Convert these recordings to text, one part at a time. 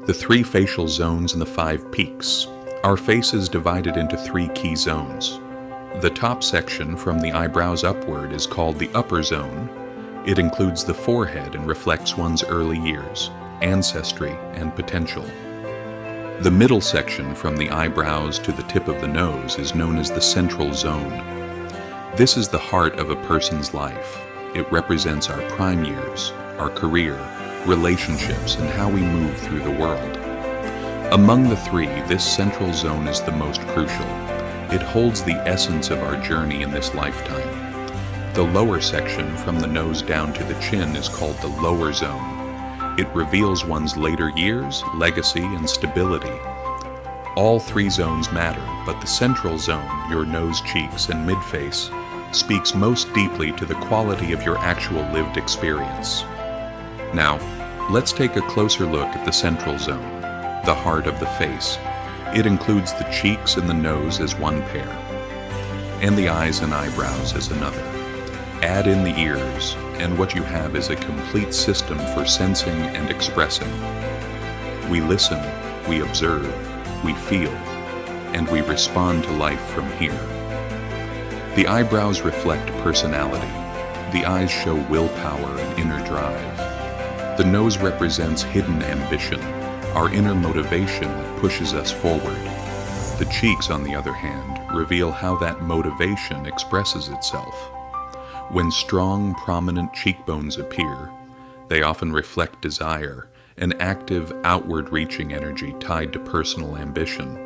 The three facial zones and the five peaks. Our face is divided into three key zones. The top section from the eyebrows upward is called the upper zone. It includes the forehead and reflects one's early years, ancestry, and potential. The middle section from the eyebrows to the tip of the nose is known as the central zone. This is the heart of a person's life. It represents our prime years, our career, relationships, and how we move through the world. Among the three, this central zone is the most crucial. It holds the essence of our journey in this lifetime. The lower section from the nose down to the chin is called the lower zone. It reveals one's later years, legacy, and stability. All three zones matter, but the central zone, your nose, cheeks, and midface, speaks most deeply to the quality of your actual lived experience. Now, let's take a closer look at the central zone, the heart of the face. It includes the cheeks and the nose as one pair, and the eyes and eyebrows as another. Add in the ears, and what you have is a complete system for sensing and expressing. We listen, we observe, we feel, and we respond to life from here. The eyebrows reflect personality. The eyes show willpower and inner drive. The nose represents hidden ambition, our inner motivation that pushes us forward. The cheeks, on the other hand, reveal how that motivation expresses itself. When strong, prominent cheekbones appear, they often reflect desire, an active, outward-reaching energy tied to personal ambition.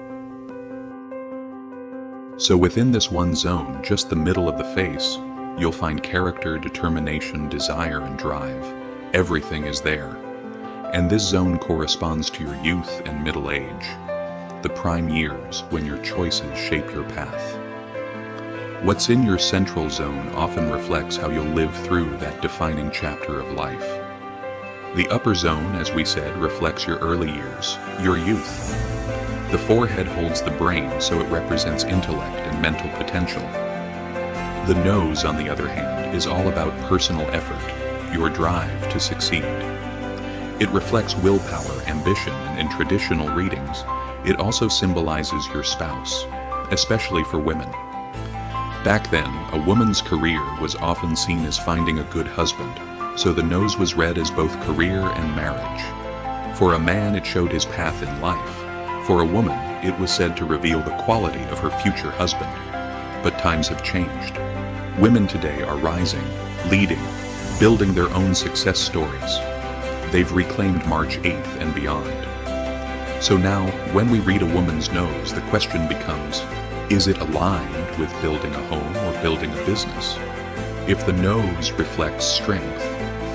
So within this one zone, just the middle of the face, you'll find character, determination, desire, and drive. Everything is there. And this zone corresponds to your youth and middle age, the prime years when your choices shape your path. What's in your central zone often reflects how you'll live through that defining chapter of life. The upper zone, as we said, reflects your early years, your youth. The forehead holds the brain, so it represents intellect and mental potential. The nose, on the other hand, is all about personal effort, your drive to succeed. It reflects willpower, ambition, and in traditional readings, it also symbolizes your spouse, especially for women. Back then, a woman's career was often seen as finding a good husband, so the nose was read as both career and marriage. For a man, it showed his path in life. For a woman, it was said to reveal the quality of her future husband. But times have changed. Women today are rising, leading, building their own success stories. They've reclaimed March 8th and beyond. So now, when we read a woman's nose, the question becomes, is it aligned with building a home or building a business? If the nose reflects strength,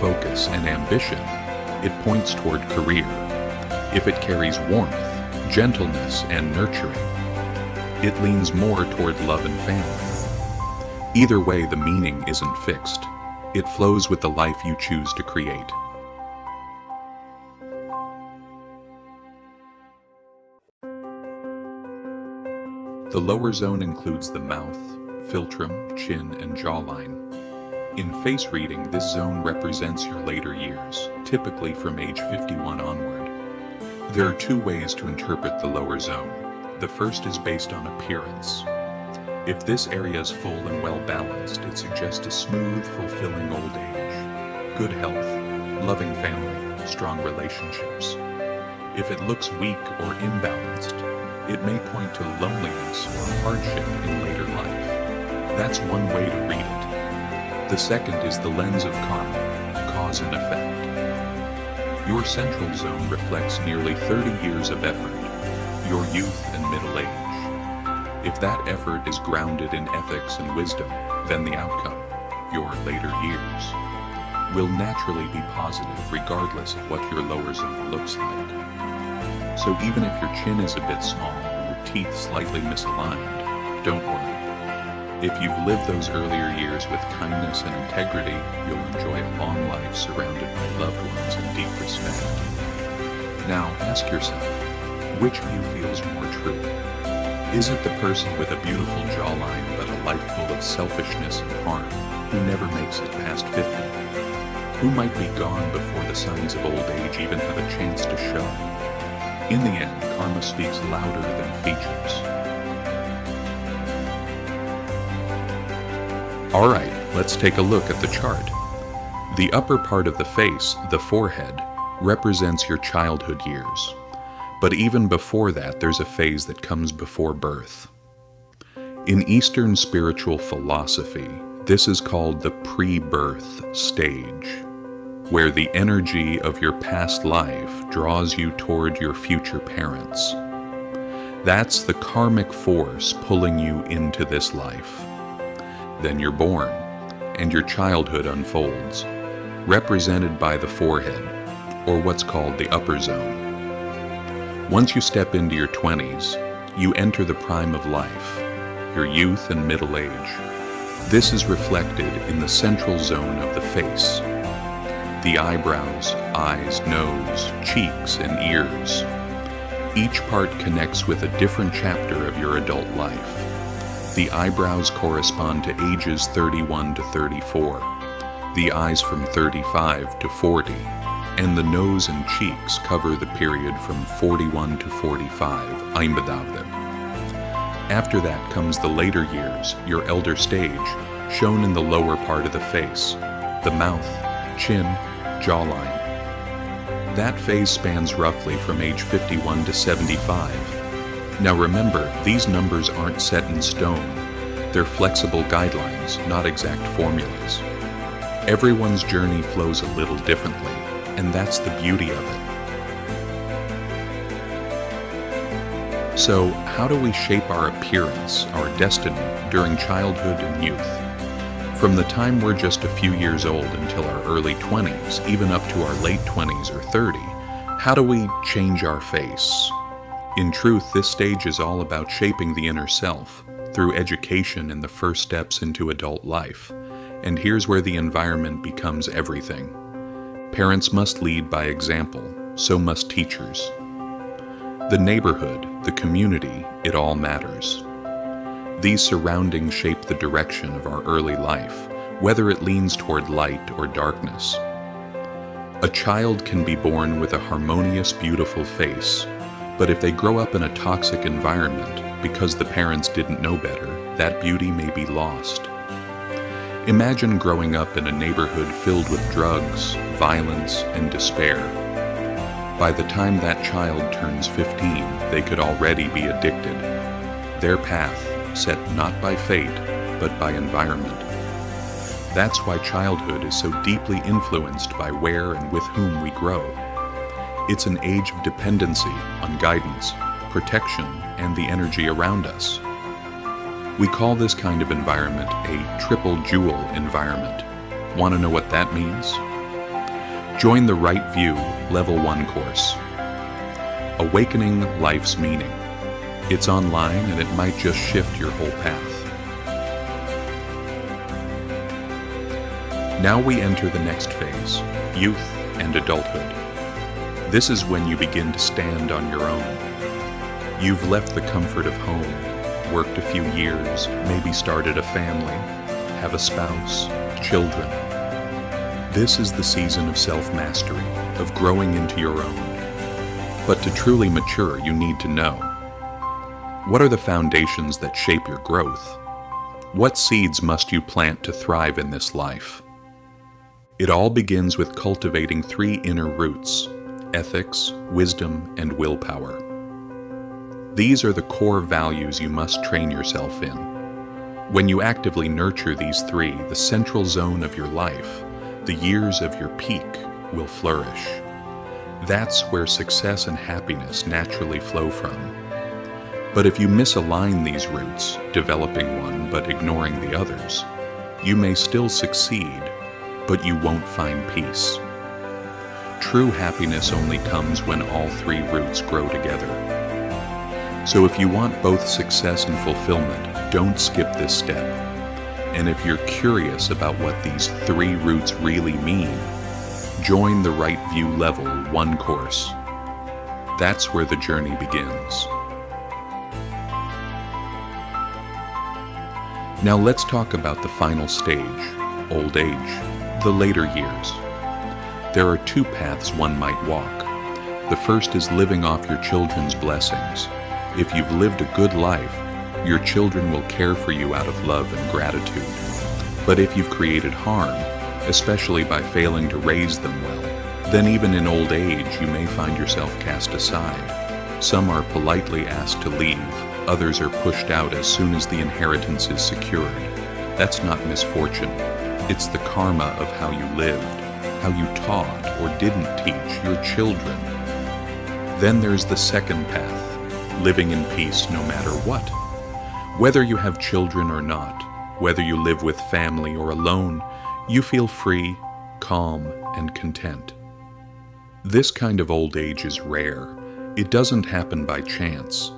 focus, and ambition, it points toward career. If it carries warmth, gentleness, and nurturing, it leans more toward love and family. Either way, the meaning isn't fixed. It flows with the life you choose to create. The lower zone includes the mouth, philtrum, chin, and jawline. In face reading, this zone represents your later years, typically from age 51 onward. There are two ways to interpret the lower zone. The first is based on appearance. If this area is full and well balanced, it suggests a smooth, fulfilling old age, good health, loving family, strong relationships. If it looks weak or imbalanced, it may point to loneliness or hardship in later life. That's one way to read it. The second is the lens of karma, cause and effect. Your central zone reflects nearly 30 years of effort, your youth and middle age. If that effort is grounded in ethics and wisdom, then the outcome, your later years, will naturally be positive regardless of what your lower zone looks like. So even if your chin is a bit small or your teeth slightly misaligned, don't worry. If you've lived those earlier years with kindness and integrity, you'll enjoy a long life surrounded by loved ones and deep respect. Now ask yourself, which view feels more true? Is it the person with a beautiful jawline but a life full of selfishness and harm, who never makes it past 50? Who might be gone before the signs of old age even have a chance to show? In the end, karma speaks louder than features. Alright, let's take a look at the chart. The upper part of the face, the forehead, represents your childhood years. But even before that, there's a phase that comes before birth. In Eastern spiritual philosophy, this is called the pre-birth stage, where the energy of your past life draws you toward your future parents. That's the karmic force pulling you into this life. Then you're born, and your childhood unfolds, represented by the forehead, or what's called the upper zone. Once you step into your 20s, you enter the prime of life, your youth and middle age. This is reflected in the central zone of the face. The eyebrows, eyes, nose, cheeks, and ears. Each part connects with a different chapter of your adult life. The eyebrows correspond to ages 31 to 34, the eyes from 35 to 40, and the nose and cheeks cover the period from 41 to 45, 50. After that comes the later years, your elder stage, shown in the lower part of the face, the mouth, chin, jawline. That phase spans roughly from age 51 to 75. Now remember, these numbers aren't set in stone. They're flexible guidelines, not exact formulas. Everyone's journey flows a little differently, and that's the beauty of it. So, how do we shape our appearance, our destiny, during childhood and youth? From the time we're just a few years old until our early 20s, even up to our late 20s or 30, how do we change our face? In truth, this stage is all about shaping the inner self through education and the first steps into adult life. And here's where the environment becomes everything. Parents must lead by example, so must teachers. The neighborhood, the community, it all matters. These surroundings shape the direction of our early life, whether it leans toward light or darkness. A child can be born with a harmonious, beautiful face, but if they grow up in a toxic environment because the parents didn't know better, that beauty may be lost. Imagine growing up in a neighborhood filled with drugs, violence, and despair. By the time that child turns 15, they could already be addicted. Their path, set not by fate, but by environment. That's why childhood is so deeply influenced by where and with whom we grow. It's an age of dependency on guidance, protection, and the energy around us. We call this kind of environment a triple jewel environment. Want to know what that means? Join the Right View Level 1 course. Awakening Life's Meaning. It's online and it might just shift your whole path. Now we enter the next phase, youth and adulthood. This is when you begin to stand on your own. You've left the comfort of home, worked a few years, maybe started a family, have a spouse, children. This is the season of self-mastery, of growing into your own. But to truly mature, you need to know: what are the foundations that shape your growth? What seeds must you plant to thrive in this life? It all begins with cultivating 3 inner roots: ethics, wisdom, and willpower. These are the core values you must train yourself in. When you actively nurture these 3, the central zone of your life, the years of your peak, will flourish. That's where success and happiness naturally flow from. But if you misalign these roots, developing one but ignoring the others, you may still succeed, but you won't find peace. True happiness only comes when all 3 roots grow together. So if you want both success and fulfillment, don't skip this step. And if you're curious about what these 3 roots really mean, join the Right View Level 1 course. That's where the journey begins. Now let's talk about the final stage, old age, the later years. There are 2 paths one might walk. The first is living off your children's blessings. If you've lived a good life, your children will care for you out of love and gratitude. But if you've created harm, especially by failing to raise them well, then even in old age you may find yourself cast aside. Some are politely asked to leave, others are pushed out as soon as the inheritance is secured. That's not misfortune. It's the karma of how you lived, how you taught or didn't teach your children. Then there's the second path, living in peace no matter what. Whether you have children or not, whether you live with family or alone, you feel free, calm, and content. This kind of old age is rare. It doesn't happen by chance.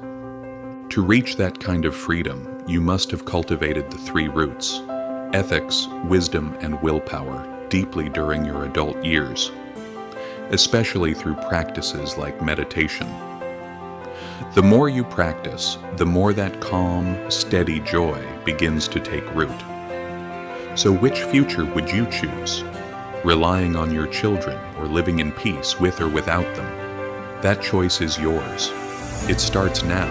To reach that kind of freedom, you must have cultivated the three roots: ethics, wisdom, and willpower deeply during your adult years, especially through practices like meditation. The more you practice, the more that calm, steady joy begins to take root. So which future would you choose? Relying on your children or living in peace with or without them? That choice is yours. It starts now.